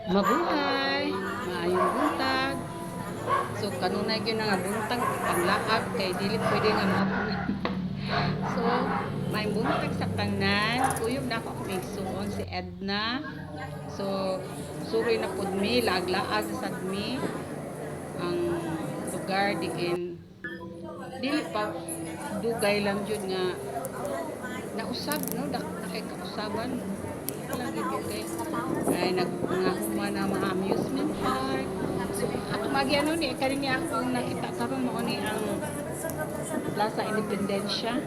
Mabuhay, maayong buntag. So kanunay gyud nga buntag ang laag kay dili pwede nga mapunan. So may buntag sa tanan, kuyog na ako igsuon si Edna. So suroy na pud mi laag-laag sad mi ang lugar diin dili pa dugay lang jud nga nausab no nakay kausaban lang gyud kay ay naghuman ang mga amusement park. So ako magiano ni kani ni ako nakita karon mo ni ang Plaza Independencia.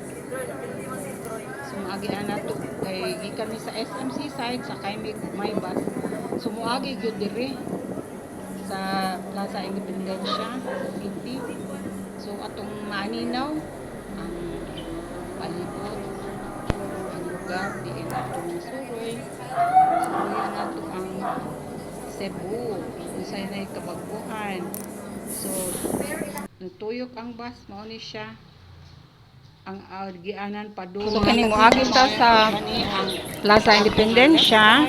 So maagian nato kay gikan mi sa SMC side sa kay may bus. So moagi gyud diri sa Plaza Independencia City. So atong maninaw ang palibot ang lugar diin atong suroy. Suroy nato ang Cebu, usay na kabaguhan. So tuyok ang bus mao ni siya ang gianan padung. So kani moagi ta sa Plaza Independencia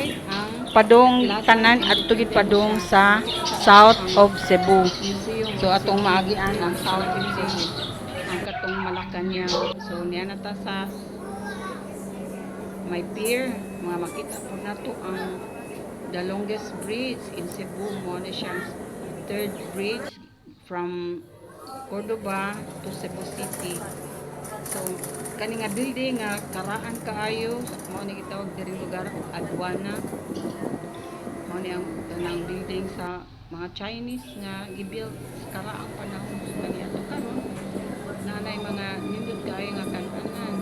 padung tanan adto gid padung sa South of Cebu. So atong maagian ang South of Cebu. Ang katong Malacañang. So niya na ta sa may pier, mga makita po na to ang the longest bridge in Cebu mo na siyang third bridge from Cordoba to Cebu City. So kani nga building nga karaan kaayo mo ni gitawag diri lugar Aduana. Mo ni ang tanang building sa mga Chinese nga gibuild sa karaang panahon kani ato karon nanay mga nindot kaayo nga kan-anan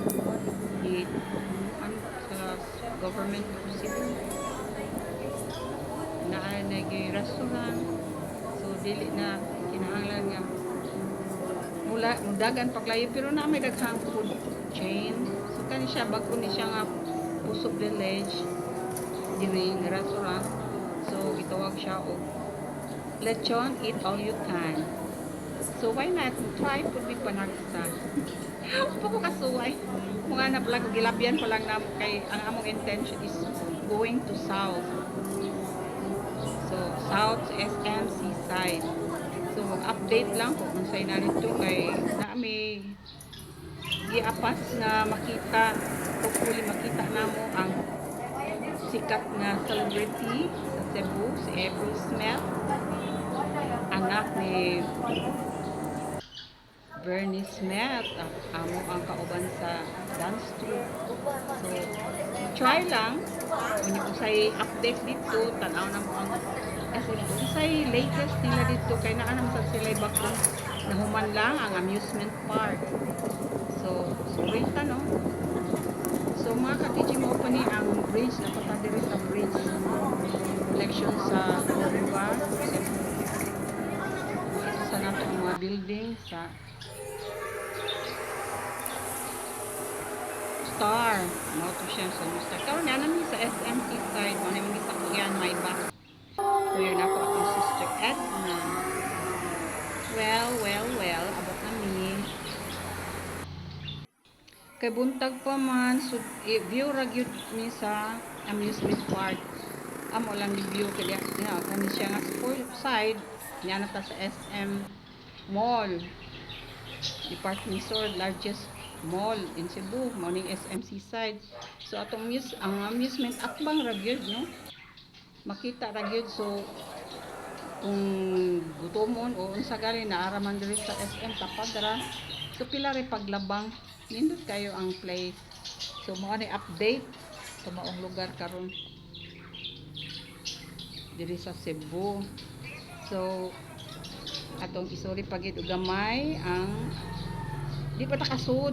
sa government of Cebu na nag-restaurant. So dili na kinahanglan nga mula mudagan paglayo pero na may daghang food chain. So kani siya bago ni siya nga Pusok Village diri nga restaurant. So gitawag siya og lechon eat all you can. So why not try pud big panagsa. Pako kasuway. Mga na pala gilabyan pa lang na kay ang among intention is going to south. So south SMC side. So mag-update lang kung unsay narito kay nami giapas na makita hopefully makita namo ang sikat na celebrity sa Cebu si April Smith, anak ni Bernie Smith, amo ang kauban sa dance troupe. So try lang kung usay update dito tanaw na mo ang usay latest nila dito kay naa naman sa sila bagong nahuman lang ang amusement park. So sorry ta no. So mga ka-TG mo pa ni ang bridge na patadiri sa bridge election sa Cordoba. Ito sa nato ang mga building sa Star. Mo to siya sa Star. Karon na namin sa SMC side mo naman gisakyan may bus. Kuya na ko akong sister Edna. Well, abot na mi. Kay buntag pa man, so, view ra gyud ni sa amusement park. Amo lang ni view kaya kani siya nga sport side, niya na ta sa SM Mall. Department store, largest mall in Cebu, morning SMC side. So atong ang amusement akbang ra gyud no. Makita ra gyud so kung gutomon o unsa gali naaraman diri sa SM tapad ra. So pila ray paglabang nindot kayo ang place. So mao ni update sa maong lugar karon diri sa Cebu. So atong isuri pagid og gamay ang di pa ta kasud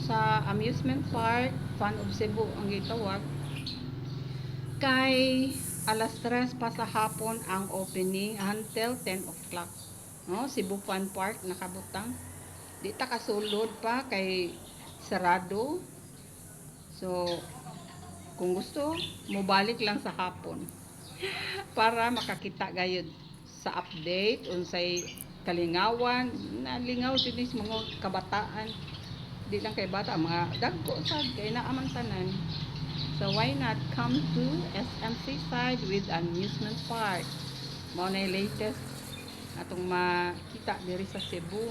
sa amusement park Fun of Cebu ang gitawag kay alas 3 pa sa hapon ang opening until 10 o'clock no. Cebu Fun Park nakabutang di ta kasulod pa kay sarado. So kung gusto mo balik lang sa hapon para makakita gayud sa update unsay kalingawan nalingaw din mga kabataan di lang kay bata mga dagko sad kay naaman tanan So why not come to SMC side with amusement park? Mao na latest atong makita diri sa Cebu.